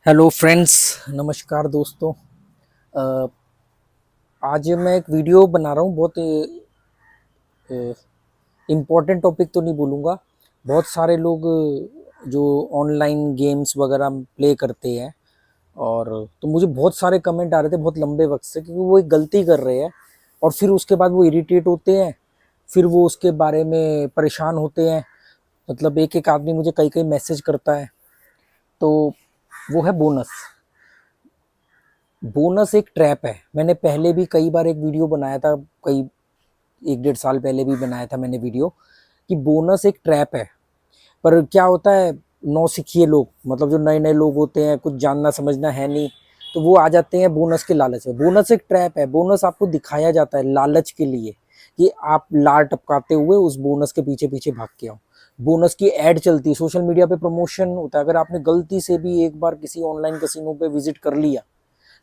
Hello friends, नमस्कार दोस्तों। अ, आज मैं एक वीडियो बना रहा हूँ। बहुत इम्पोर्टेंट टॉपिक तो नहीं बोलूँगा। बहुत सारे लोग जो ऑनलाइन गेम्स वगैरह प्ले करते हैं, और तो मुझे बहुत सारे कमेंट आ रहे थे बहुत लंबे वक्त से, क्योंकि वो एक गलती कर रहे हैं और फिर उसके बाद वो इरिटेट होते हैं, फिर वो उसके बारे में परेशान होते हैं। मतलब एक एक आदमी मुझे कई कई मैसेज करता है। तो वो है बोनस। बोनस एक ट्रैप है। मैंने पहले भी कई बार एक वीडियो बनाया था, कई 1 डेढ़ साल पहले भी बनाया था मैंने वीडियो, कि बोनस एक ट्रैप है। पर क्या होता है, नौसिखिए लोग, मतलब जो नए नए लोग होते हैं, कुछ जानना समझना है नहीं, तो वो आ जाते हैं बोनस के लालच में। बोनस एक ट्रैप है। बोनस आपको दिखाया जाता है लालच के लिए, कि आप लार टपकाते हुए उस बोनस के पीछे पीछे भाग के आओ। बोनस की ऐड चलती है, सोशल मीडिया पे प्रमोशन होता है। अगर आपने गलती से भी एक बार किसी ऑनलाइन कसिनो पे विजिट कर लिया,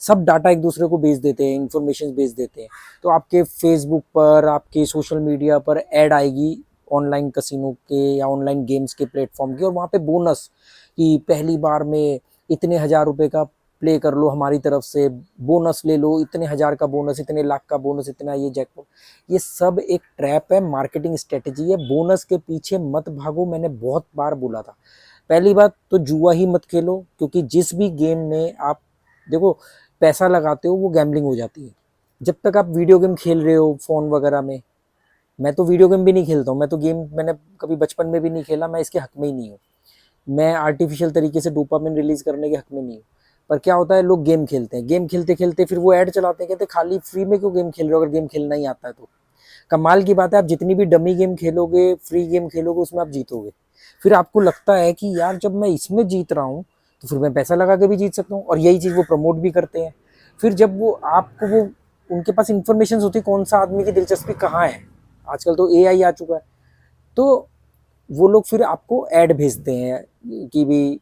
सब डाटा एक दूसरे को भेज देते हैं, इन्फॉर्मेशन भेज देते हैं, तो आपके फेसबुक पर, आपके सोशल मीडिया पर ऐड आएगी ऑनलाइन कसिनो के या ऑनलाइन गेम्स के प्लेटफॉर्म की, और वहाँ पे बोनस कि पहली बार में इतने हजार रुपए का प्ले कर लो हमारी तरफ से, बोनस ले लो, इतने हजार का बोनस, इतने लाख का बोनस, इतना ये जैकपॉट। ये सब एक ट्रैप है, मार्केटिंग स्ट्रेटेजी है। बोनस के पीछे मत भागो, मैंने बहुत बार बोला था। पहली बात तो जुआ ही मत खेलो, क्योंकि जिस भी गेम में आप देखो पैसा लगाते हो वो गैम्बलिंग हो जाती है। जब तक आप वीडियो गेम खेल रहे हो फ़ोन वगैरह में, मैं तो वीडियो गेम भी नहीं खेलता हूँ, मैं तो गेम मैंने कभी बचपन में भी नहीं खेला, मैं इसके हक में ही नहीं हूँ। मैं आर्टिफिशियल तरीके से डोपामिन रिलीज करने के हक में नहीं हूँ। पर क्या होता है, लोग गेम खेलते हैं, गेम खेलते खेलते फिर वो ऐड चलाते हैं, कहते खाली फ्री में क्यों गेम खेल रहे हो अगर गेम खेलना ही आता है तो। कमाल की बात है, आप जितनी भी डमी गेम खेलोगे, फ्री गेम खेलोगे, उसमें आप जीतोगे। फिर आपको लगता है कि यार जब मैं इसमें जीत रहा हूँ तो फिर मैं पैसा लगा के भी जीत सकता हूँ, और यही चीज़ वो प्रमोट भी करते हैं। फिर जब वो आपको वो उनके पास इंफॉर्मेशन होती है कौन सा आदमी की दिलचस्पी कहाँ है, आजकल तो एआई आ चुका है, तो वो लोग फिर आपको ऐड भेजते हैं कि भी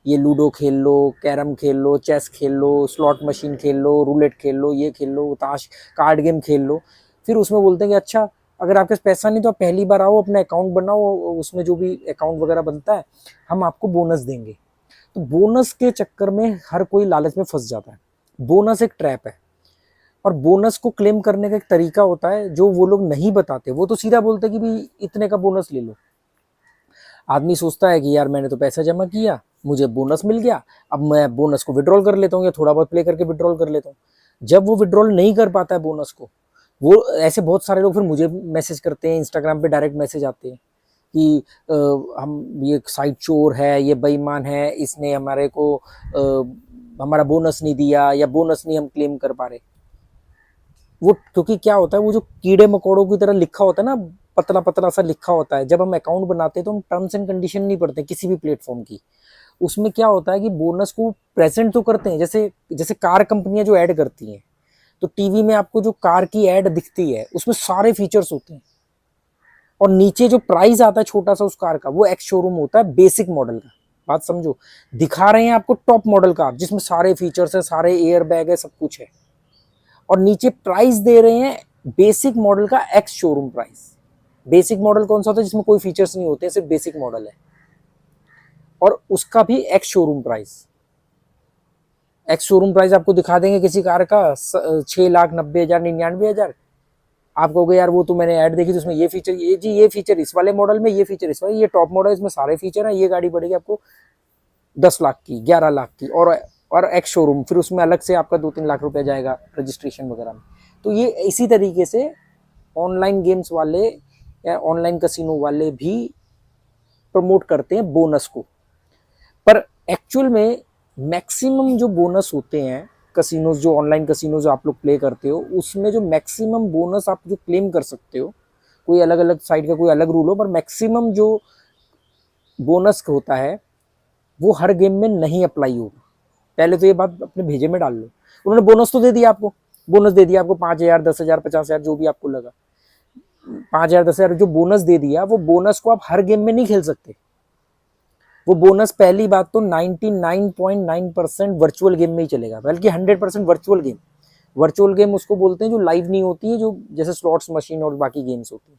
ये लूडो खेल लो, कैरम खेल लो, चेस खेल लो, स्लॉट मशीन खेल लो, रूलेट खेल लो, ये खेल लो, ताश कार्ड गेम खेल लो। फिर उसमें बोलते हैं कि अच्छा, अगर आपके पास पैसा नहीं तो आप पहली बार आओ, अपना अकाउंट बनाओ, उसमें जो भी अकाउंट वगैरह बनता है हम आपको बोनस देंगे। तो बोनस के चक्कर में हर कोई लालच में फंस जाता है। बोनस एक ट्रैप है, और बोनस को क्लेम करने का एक तरीका होता है जो वो लोग नहीं बताते। वो तो सीधा बोलते हैं कि भाई इतने का बोनस ले लो। आदमी सोचता है कि यार मैंने तो पैसा जमा किया, मुझे बोनस मिल गया, अब मैं बोनस को विड्रॉल कर लेता हूँ या थोड़ा बहुत प्ले करके विड्रॉल कर लेता हूँ। जब वो विड्रॉल नहीं कर पाता है बोनस को, वो ऐसे बहुत सारे लोग फिर मुझे मैसेज करते हैं, इंस्टाग्राम पे डायरेक्ट मैसेज आते हैं कि हम ये साइट चोर है, ये बेईमान है, इसने हमारे को हमारा बोनस नहीं दिया, या बोनस नहीं हम क्लेम कर पा रहे। वो क्योंकि क्या होता है, वो जो कीड़े मकोड़ों की तरह लिखा होता है ना, पतला पतला सा लिखा होता है, जब हम अकाउंट बनाते हैं तो हम टर्म्स एंड कंडीशन नहीं पढ़ते किसी भी प्लेटफॉर्म की। उसमें क्या होता है कि बोनस को प्रेजेंट तो करते हैं, जैसे जैसे कार कंपनियां जो ऐड करती हैं, तो टीवी में आपको जो कार की ऐड दिखती है उसमें सारे फीचर्स होते हैं, और नीचे जो प्राइस आता है छोटा सा उस कार का, वो एक्स शोरूम होता है बेसिक मॉडल का। बात समझो, दिखा रहे हैं आपको टॉप मॉडल कार जिसमें सारे फीचर्स है, सारे एयर बैग है, सब कुछ है, और नीचे प्राइस दे रहे हैं बेसिक मॉडल का ex showroom price. Basic model कौन सा होता है, जिसमें कोई फीचर्स नहीं होते, सिर्फ बेसिक मॉडल है, और उसका भी ex showroom price. Ex showroom price आपको दिखा देंगे किसी कार का 6,90,000 99,000। आप कहोगे यार वो तो मैंने ऐड देखी, तो उसमें ये फीचर, ये जी ये फीचर इस वाले मॉडल में, ये फीचर इस वाले, ये टॉप मॉडल, इसमें सारे फीचर हैं, ये गाड़ी पड़ेगी आपको 10 लाख की, 11 लाख की, और एक्स शोरूम फिर उसमें अलग से आपका 2-3 लाख रुपया जाएगा रजिस्ट्रेशन वगैरह में। तो ये इसी तरीके से ऑनलाइन गेम्स वाले या ऑनलाइन कसिनो वाले भी प्रमोट करते हैं बोनस को। पर एक्चुअल में मैक्सिमम जो बोनस होते हैं कसिनोज, जो ऑनलाइन कसिनोज आप लोग प्ले करते हो, उसमें जो मैक्सिमम बोनस आप जो क्लेम कर सकते हो, कोई अलग अलग साइट का कोई अलग रूल हो, पर मैक्सिमम जो बोनस होता है वो हर गेम में नहीं अप्लाई होगा। पहले तो ये बात अपने भेजे में डाल लो। उन्होंने बोनस तो दे दिया आपको, बोनस दे दिया आपको 5,000, 10,000, 50,000, जो भी आपको लगा, 5,000, 10,000 जो बोनस दे दिया, वो बोनस को आप हर गेम में नहीं खेल सकते। वो बोनस पहली बात तो 99.9% वर्चुअल गेम में ही चलेगा, बल्कि 100% वर्चुअल गेम। वर्चुअल गेम उसको बोलते हैं जो लाइव नहीं होती है, जो जैसे स्लॉट्स मशीन और बाकी गेम्स होती है।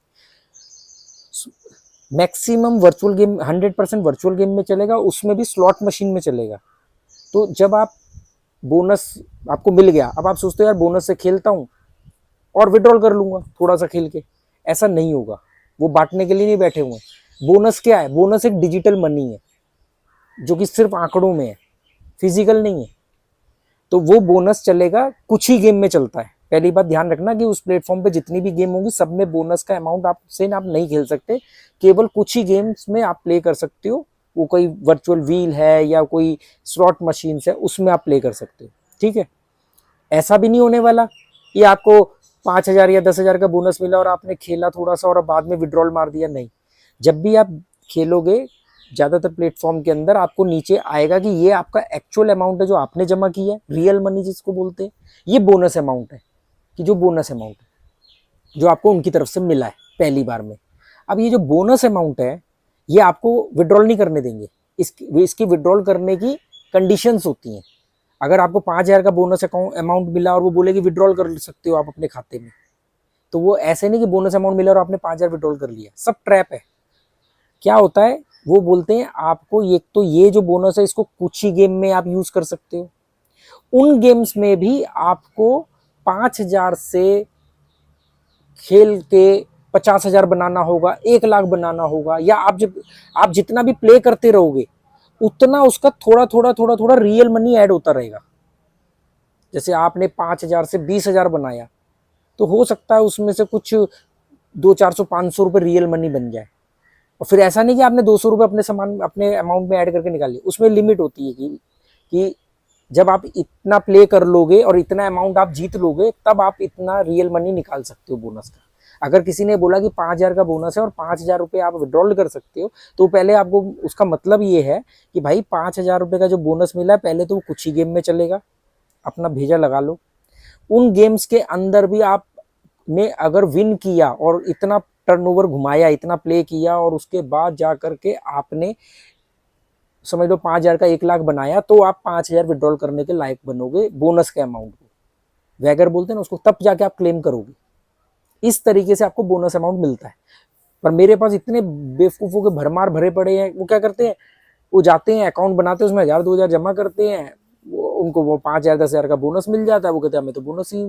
Maximum virtual game 100% virtual game में चलेगा, उसमें भी स्लॉट मशीन में चलेगा। तो जब आप बोनस आपको मिल गया, अब आप सोचते हो यार बोनस से खेलता हूँ और विड्रॉल कर लूंगा थोड़ा सा खेल के, ऐसा नहीं होगा। वो बांटने के लिए नहीं बैठे हुए हैं। बोनस क्या है? बोनस एक डिजिटल मनी है जो कि सिर्फ आंकड़ों में है, फिजिकल नहीं है। तो वो बोनस चलेगा, कुछ ही गेम में चलता है। पहली बात ध्यान रखना कि उस प्लेटफॉर्म पे जितनी भी गेम होंगी सब में बोनस का अमाउंट आपसे आप नहीं खेल सकते, केवल कुछ ही गेम्स में आप प्ले कर सकते हो। वो कोई वर्चुअल व्हील है या कोई स्लॉट मशीन है, उसमें आप प्ले कर सकते हो, ठीक है। ऐसा भी नहीं होने वाला कि आपको 5,000 या 10,000 का बोनस मिला और आपने खेला थोड़ा सा और बाद में विड्रॉल मार दिया, नहीं। जब भी आप खेलोगे ज़्यादातर प्लेटफॉर्म के अंदर आपको नीचे आएगा कि ये आपका एक्चुअल अमाउंट है जो आपने जमा किया है, रियल मनी जिसको बोलते हैं। ये बोनस अमाउंट है, कि जो बोनस अमाउंट है जो आपको उनकी तरफ से मिला है पहली बार में। अब ये जो बोनस अमाउंट है ये आपको विड्रॉल नहीं करने देंगे। इसकी विड्रॉल करने की कंडीशंस होती हैं। अगर आपको 5,000 का बोनस अमाउंट मिला और वो बोले कि विड्रॉल कर सकते हो आप अपने खाते में, तो वो ऐसे नहीं कि बोनस अमाउंट मिला और आपने 5,000 विड्रॉल कर लिया। सब ट्रैप है। क्या होता है, वो बोलते हैं आपको ये जो बोनस है इसको कुछ ही गेम में आप यूज कर सकते हो। उन गेम्स में भी आपको 5,000 से खेल के 50,000 बनाना होगा, 1 लाख बनाना होगा, या आप जितना भी प्ले करते रहोगे उतना उसका थोड़ा थोड़ा थोड़ा थोड़ा रियल मनी ऐड होता रहेगा। जैसे आपने 5,000 से 20,000 बनाया तो हो सकता है उसमें से कुछ 200-400-500 रुपये रियल मनी बन जाए। और फिर ऐसा नहीं कि आपने 200 रुपये अपने अमाउंट में ऐड करके निकाल लिए। उसमें लिमिट होती है कि जब आप इतना प्ले कर लोगे और इतना अमाउंट आप जीत लोगे तब आप इतना रियल मनी निकाल सकते हो बोनस का। अगर किसी ने बोला कि 5,000 का बोनस है और 5,000 रुपये आप विड्रॉल कर सकते हो, तो पहले आपको उसका मतलब ये है कि भाई 5,000 रुपये का जो बोनस मिला है पहले तो वो कुछ ही गेम में चलेगा, अपना भेजा लगा लो। उन गेम्स के अंदर भी आपने अगर विन किया और इतना टर्नओवर घुमाया, इतना प्ले किया और उसके बाद जा करके आपने समझ लो 5,000 का 1 लाख बनाया, तो आप 5,000 विड्रॉल करने के लायक बनोगे बोनस के अमाउंट को। वैगर बोलते हैं ना उसको, तब जाके आप क्लेम करोगे। इस तरीके से आपको बोनस अमाउंट मिलता है। पर मेरे पास इतने बेवकूफ़ों के भरमार भरे पड़े हैं, वो क्या करते हैं, वो जाते हैं अकाउंट बनाते हैं, उसमें 1,000-2,000 जमा करते हैं, उनको वो 5,000 10,000 का बोनस मिल जाता है। वो कहते हैं हमें तो बोनस ही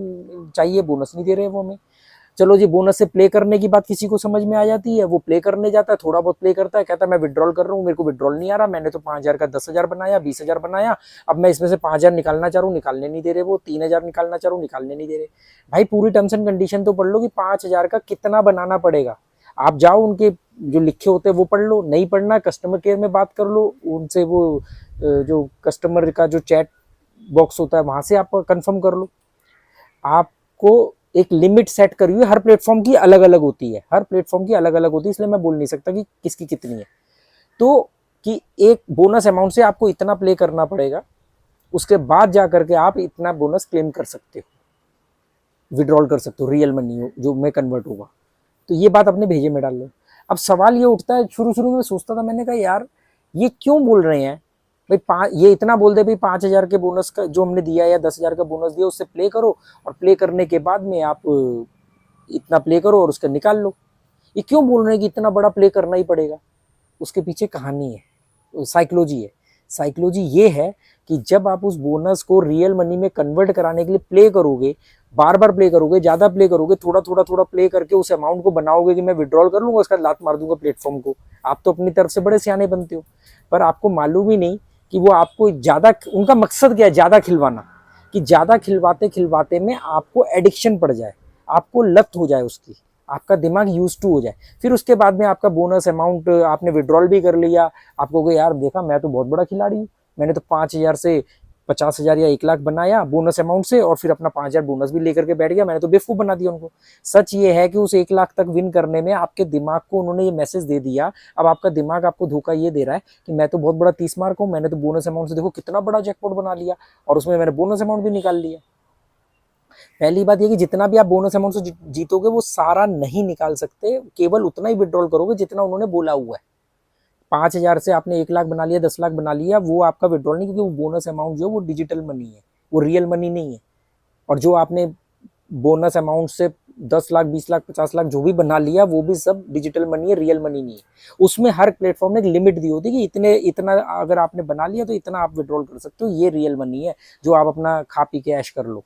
चाहिए, बोनस नहीं दे रहे वो हमें। चलो जी, बोनस से प्ले करने की बात किसी को समझ में आ जाती है, वो प्ले करने जाता है, थोड़ा बहुत प्ले करता है, कहता है मैं विड्रॉल कर रहा हूँ, मेरे को विड्रॉल नहीं आ रहा, मैंने तो 5,000 का 10,000 बनाया, 20,000 बनाया, अब मैं इसमें से 5,000 निकालना चाह रहा हूँ, निकालने नहीं दे रहे, वो 3,000 निकालना चाह रहा हूँ, निकालने नहीं दे रहे। भाई पूरी टर्म्स एंड कंडीशन तो पढ़ लो कि 5,000 का कितना बनाना पड़ेगा। आप जाओ उनके जो लिखे होते हैं वो पढ़ लो, नहीं पढ़ना कस्टमर केयर में बात कर लो उनसे, वो जो कस्टमर का जो चैट बॉक्स होता है वहां से आप कंफर्म कर लो। आपको एक लिमिट सेट करी हुई है, हर प्लेटफॉर्म की अलग अलग होती है, हर प्लेटफॉर्म की अलग अलग होती है, इसलिए मैं बोल नहीं सकता कि किसकी कितनी है। तो कि एक बोनस अमाउंट से आपको इतना प्ले करना पड़ेगा, उसके बाद जा करके आप इतना बोनस क्लेम कर सकते हो, विड्रॉल कर सकते हो, रियल मनी जो में कन्वर्ट होगा। तो ये बात अपने भेजे में डाल लो। अब सवाल ये उठता है, शुरू शुरू में सोचता था, मैंने कहा यार ये क्यों बोल रहे हैं भाई, ये इतना बोल दे भाई 5,000 के बोनस का जो हमने दिया या 10,000 का बोनस दिया उससे प्ले करो, और प्ले करने के बाद में आप इतना प्ले करो और उसका निकाल लो। ये क्यों बोल रहे हैं कि इतना बड़ा प्ले करना ही पड़ेगा? उसके पीछे कहानी है, साइकोलॉजी है। साइकोलॉजी ये है कि जब आप उस बोनस को रियल मनी में कन्वर्ट कराने के लिए प्ले करोगे, बार बार प्ले करोगे, ज़्यादा प्ले करोगे, थोड़ा थोड़ा थोड़ा प्ले करके उस अमाउंट को बनाओगे कि मैं विड्रॉल कर लूँगा, उसका लात मार दूंगा प्लेटफॉर्म को। आप तो अपनी तरफ से बड़े सियाने बनते हो, पर आपको मालूम ही नहीं कि वो आपको ज़्यादा, उनका मकसद क्या है, ज़्यादा खिलवाना, कि ज़्यादा खिलवाते खिलवाते में आपको एडिक्शन पड़ जाए, आपको लत हो जाए उसकी, आपका दिमाग यूज टू हो जाए। फिर उसके बाद में आपका बोनस अमाउंट आपने विड्रॉल भी कर लिया, आपको कहे यार देखा मैं तो बहुत बड़ा खिलाड़ी हूँ, मैंने तो 5,000 से 50,000 या 1 लाख बनाया बोनस अमाउंट से, और फिर अपना 5,000 बोनस भी लेकर के बैठ गया, मैंने तो बेवकूफ़ बना दिया उनको। सच ये है कि उस 1 लाख तक विन करने में आपके दिमाग को उन्होंने ये मैसेज दे दिया। अब आपका दिमाग आपको धोखा ये दे रहा है कि मैं तो बहुत बड़ा 30 मार्क हूँ, मैंने तो बोनस अमाउंट से देखो कितना बड़ा जैकपॉट बना लिया, और उसमें मैंने बोनस अमाउंट भी निकाल लिया। पहली बात ये कि जितना भी आप बोनस अमाउंट से जीतोगे वो सारा नहीं निकाल सकते, केवल उतना ही विड्रॉल करोगे जितना उन्होंने बोला हुआ है। 5,000 से आपने 1 लाख बना लिया, 10 लाख बना लिया, वो आपका विड्रॉल नहीं, क्योंकि वो बोनस अमाउंट जो है वो डिजिटल मनी है, वो रियल मनी नहीं है। और जो आपने बोनस अमाउंट से 10 लाख 20 लाख 50 लाख जो भी बना लिया वो भी सब डिजिटल मनी है, रियल मनी नहीं है। उसमें हर प्लेटफॉर्म ने एक लिमिट दी होती है कि इतना अगर आपने बना लिया तो इतना आप विड्रॉल कर सकते हो, ये रियल मनी है जो आप अपना खा पी के ऐश कर लो।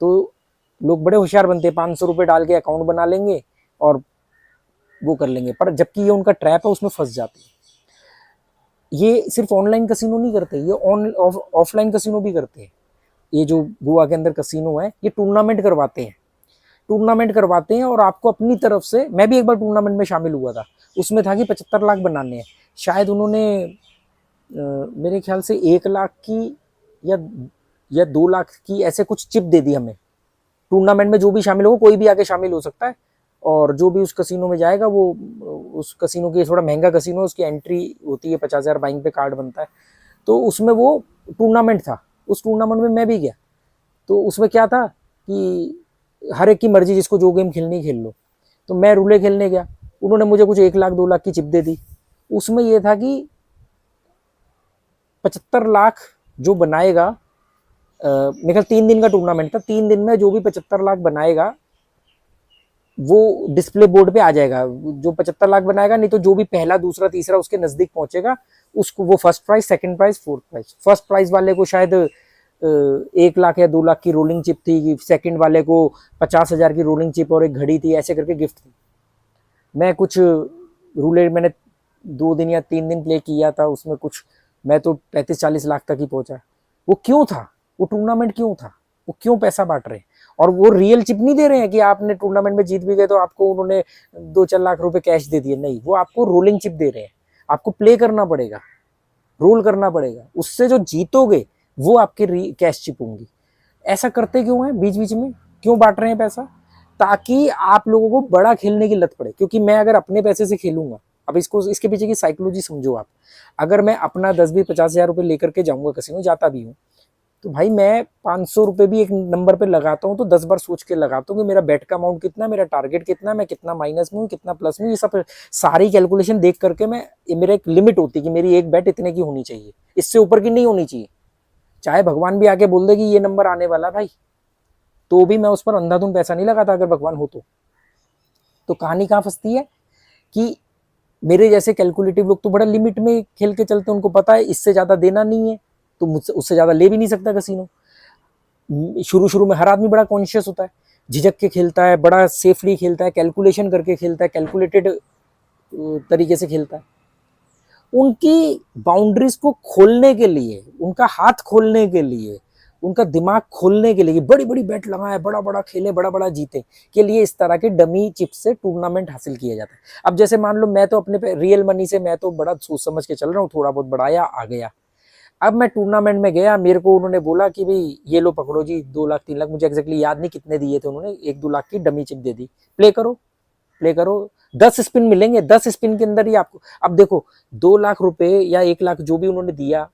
तो लोग बड़े होशियार बनते हैं, 500 रुपये डाल के अकाउंट बना लेंगे और वो कर लेंगे, पर जबकि ये उनका ट्रैप है, उसमें फंस जाते हैं। ये सिर्फ ऑनलाइन कसिनो नहीं करते, ये ऑफलाइन कसिनो भी करते हैं। ये जो गोवा के अंदर कसिनो है ये टूर्नामेंट करवाते हैं, और आपको अपनी तरफ से, मैं भी एक बार टूर्नामेंट में शामिल हुआ था, उसमें था कि 75 लाख बनाने हैं। शायद उन्होंने मेरे ख्याल से 1 लाख की या 2 लाख की ऐसे कुछ चिप दे दी हमें। टूर्नामेंट में जो भी शामिल हो, कोई भी आके शामिल हो सकता है, और जो भी उस कसिनो में जाएगा वो, उस कसिनो की, थोड़ा महंगा कसिनो है, उसकी एंट्री होती है 50,000 बाइंग पे कार्ड बनता है। तो उसमें वो टूर्नामेंट था, उस टूर्नामेंट में मैं भी गया। तो उसमें क्या था कि हर एक की मर्जी, जिसको जो गेम खेलनी खेल लो। तो मैं रूले खेलने गया, उन्होंने मुझे कुछ 1 लाख 2 लाख की चिप दे दी। उसमें यह था कि 75 लाख जो बनाएगा, मेरे ख्याल 3 दिन का टूर्नामेंट था, 3 दिन में जो भी 75 लाख बनाएगा वो डिस्प्ले बोर्ड पे आ जाएगा। जो 75 लाख बनाएगा, नहीं तो जो भी पहला दूसरा तीसरा उसके नजदीक पहुंचेगा उसको वो first prize, second prize, fourth prize. First prize वाले को शायद 1 लाख या 2 लाख की रोलिंग चिप थी, सेकंड वाले को 50,000 की रोलिंग चिप और एक घड़ी थी, ऐसे करके गिफ्ट थी। मैं कुछ रूले मैंने 2 दिन या 3 दिन प्ले किया था, उसमें कुछ मैं तो 35-40 लाख तक ही पहुंचा। वो क्यों था? वो टूर्नामेंट क्यों था? वो क्यों पैसा बांट रहे हैं? और वो रियल चिप नहीं दे रहे हैं कि आपने टूर्नामेंट में जीत भी गए तो आपको उन्होंने 2-4 लाख रुपए कैश दे दिए, नहीं, वो आपको रोलिंग चिप दे रहे हैं। आपको प्ले करना पड़ेगा, रोल करना पड़ेगा, उससे जो जीतोगे वो आपके कैश चिप होंगी। ऐसा करते क्यों है बीच बीच में? क्यों बांट रहे हैं पैसा? ताकि आप लोगों को बड़ा खेलने की लत पड़े। क्योंकि मैं अगर अपने पैसे से खेलूंगा, अब इसके पीछे की साइकोलॉजी समझो आप। अगर मैं अपना 10-20-50 हजार रुपए लेकर के जाऊंगा कसिनो, जाता भी हूँ, तो भाई मैं 500 रुपए भी एक नंबर पे लगाता हूँ तो 10 बार सोच के लगाता हूँ कि मेरा बेट का अमाउंट कितना, मेरा टारगेट कितना, मैं कितना माइनस में हूँ, कितना प्लस में, ये सब सारी कैलकुलेशन देख करके मैं, मेरा एक लिमिट होती है कि मेरी एक बेट इतने की होनी चाहिए, इससे ऊपर की नहीं होनी चाहिए। चाहे भगवान भी आके बोल दे कि ये नंबर आने वाला भाई, तो भी मैं उस पर अंधाधुंध पैसा नहीं लगाता अगर भगवान हो तो कहानी कहाँ फंसती है कि मेरे जैसे कैलकुलेटिव लोग तो बड़ा लिमिट में खेल के चलते, उनको पता है इससे ज्यादा देना नहीं है, तो मुझसे उससे ज्यादा ले भी नहीं सकता कसिनो। शुरू शुरू में हर आदमी बड़ा कॉन्शियस होता है, झिझक के खेलता है, बड़ा सेफली खेलता है, कैलकुलेशन करके खेलता है, कैलकुलेटेड तरीके से खेलता है। उनकी बाउंड्रीज को खोलने के लिए, उनका हाथ खोलने के लिए, उनका दिमाग खोलने के लिए, बड़ी बड़ी बेट लगाए, बड़ा बड़ा खेले, बड़ा बड़ा जीते के लिए इस तरह के डमी चिप से टूर्नामेंट हासिल किया जाता है। अब जैसे मान लो मैं तो अपने रियल मनी से मैं तो बड़ा सोच समझ के चल रहा हूँ, थोड़ा बहुत बढ़ाया आ गया। अब मैं टूर्नामेंट में गया, मेरे को उन्होंने बोला कि भाई ये लो पकड़ो जी, 2 लाख 3 लाख, मुझे एग्जैक्टली याद नहीं कितने दिए थे उन्होंने, 1-2 लाख की डमी चिप दे दी, प्ले करो प्ले करो, 10 स्पिन मिलेंगे, 10 स्पिन के अंदर ही आपको, अब देखो 2 लाख रुपए या 1 लाख जो भी उन्होंने दिया,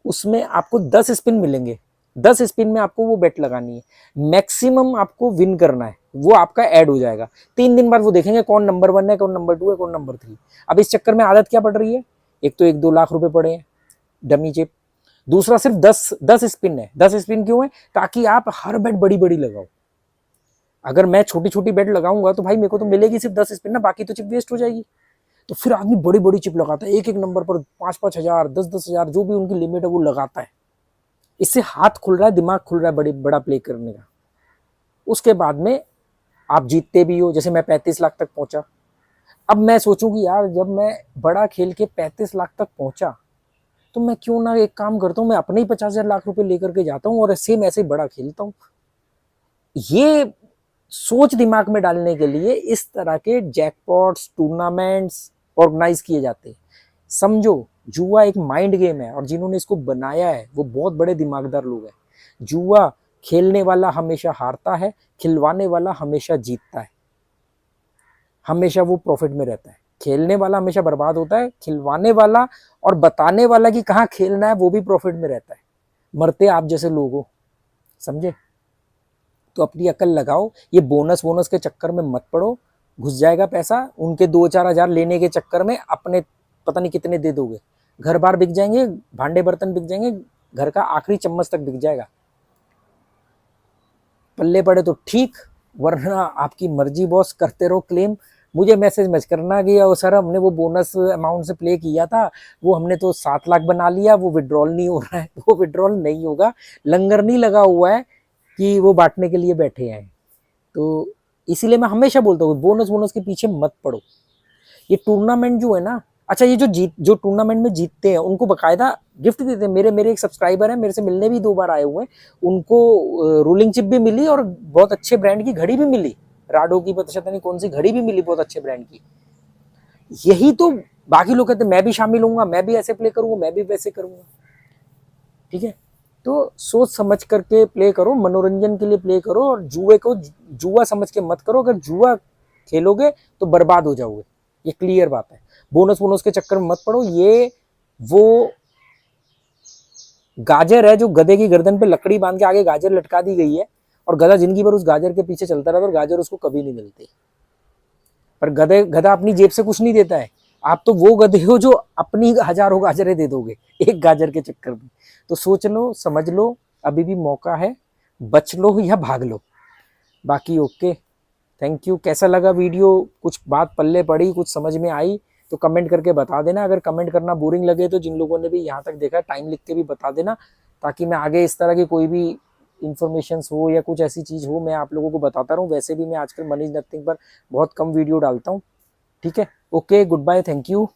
उसमें आपको 10 स्पिन मिलेंगे। 10 स्पिन में आपको वो बेट लगानी है, मैक्सिमम आपको विन करना है, वो आपका ऐड हो जाएगा। 3 दिन बाद वो देखेंगे कौन नंबर 1 है, कौन नंबर 2 है, कौन नंबर 3। अब इस चक्कर में आदत क्या पड़ रही है? एक तो 1-2 लाख रुपए पड़े हैं डमी चिप, दूसरा सिर्फ 10 स्पिन है। 10 स्पिन क्यों है? ताकि आप हर बेट बड़ी बड़ी लगाओ। अगर मैं छोटी छोटी बेट लगाऊंगा तो भाई मेरे को तो मिलेगी सिर्फ 10 स्पिन ना, बाकी तो चिप वेस्ट हो जाएगी। तो फिर आदमी बड़ी बड़ी चिप लगाता है, एक एक नंबर पर 5-5 हजार, 10-10 हजार, जो भी उनकी लिमिट है वो लगाता है। इससे हाथ खुल रहा है, दिमाग खुल रहा है बड़ा प्ले करने का। उसके बाद में आप जीतते भी हो, जैसे मैं 35 लाख तक पहुंचा। अब मैं सोचूं कि यार जब मैं बड़ा खेल के 35 लाख तक पहुंचा तो मैं क्यों ना एक काम करता हूँ, मैं अपने ही 50,000 लाख रुपए लेकर के जाता हूँ और सेम ऐसे बड़ा खेलता हूँ। ये सोच दिमाग में डालने के लिए इस तरह के जैकपॉट्स, टूर्नामेंट्स ऑर्गेनाइज किए जाते हैं। समझो, जुआ एक माइंड गेम है और जिन्होंने इसको बनाया है वो बहुत बड़े दिमागदार लोग हैं। जुआ खेलने वाला हमेशा हारता है, खिलवाने वाला हमेशा जीतता है, हमेशा वो प्रॉफिट में रहता है। खेलने वाला हमेशा बर्बाद होता है, खिलवाने वाला और बताने वाला कि कहाँ खेलना है वो भी प्रॉफिट में रहता है। मरते आप जैसे लोग हो, समझे? तो अपनी अकल लगाओ, ये बोनस के चक्कर में मत पड़ो, घुस जाएगा पैसा। उनके 2-4 हजार लेने के चक्कर में अपने पता नहीं कितने दे दोगे, घर बार बिक जाएंगे, भांडे बर्तन बिक जाएंगे, घर का आखिरी चम्मच तक बिक जाएगा। पल्ले पड़े तो ठीक, वरना आपकी मर्जी बॉस, करते रहो क्लेम। मुझे मैसेज मत करना कि ओ सर हमने वो बोनस अमाउंट से प्ले किया था, वो हमने तो 7 लाख बना लिया, वो विड्रॉल नहीं हो रहा है। वो विड्रॉल नहीं होगा, लंगर नहीं लगा हुआ है कि वो बांटने के लिए बैठे हैं। तो इसीलिए मैं हमेशा बोलता हूँ बोनस बोनस के पीछे मत पड़ो। ये टूर्नामेंट जो है ना, अच्छा ये जो टूर्नामेंट में जीतते हैं उनको बकायदा गिफ्ट देते हैं। मेरे एक सब्सक्राइबर है, मेरे से मिलने भी 2 बार आए हुए हैं, उनको रूलिंग चिप भी मिली और बहुत अच्छे ब्रांड की घड़ी भी मिली, राडो की पता नहीं कौन सी घड़ी भी मिली बहुत अच्छे ब्रांड की। यही तो बाकी लोग कहते हैं मैं भी शामिल होऊंगा, मैं भी ऐसे प्ले करूंगा, मैं भी वैसे करूंगा। ठीक है, तो सोच समझ करके प्ले करो, मनोरंजन के लिए प्ले करो, और जुए को जुआ समझ के मत करो। अगर जुआ खेलोगे तो बर्बाद हो जाओगे, ये क्लियर बात है। बोनस बोनस के चक्कर में मत पड़ो। ये वो गाजर है जो गधे की गर्दन पे लकड़ी बांध के आगे गाजर लटका दी गई है, और गधा जिंदगी भर उस गाजर के पीछे चलता रहता है और गाजर उसको कभी नहीं मिलती। पर गधा अपनी जेब से कुछ नहीं देता है। आप तो वो गधे हो जो अपनी हजारों गाजरें दे दोगे एक गाजर के चक्कर में। तो सोच लो, समझ लो, अभी भी मौका है, बच लो या भाग लो। बाकी ओके, थैंक यू। कैसा लगा वीडियो, कुछ बात पल्ले पड़ी, कुछ समझ में आई तो कमेंट करके बता देना। अगर कमेंट करना बोरिंग लगे तो जिन लोगों ने भी यहाँ तक देखा टाइम लिख के भी बता देना, ताकि मैं आगे इस तरह की कोई भी इन्फॉर्मेशन हो या कुछ ऐसी चीज़ हो मैं आप लोगों को बताता रहूँ। वैसे भी मैं आजकल मनी इज़ नथिंग पर बहुत कम वीडियो डालता हूँ। ठीक है, okay, goodbye, thank you.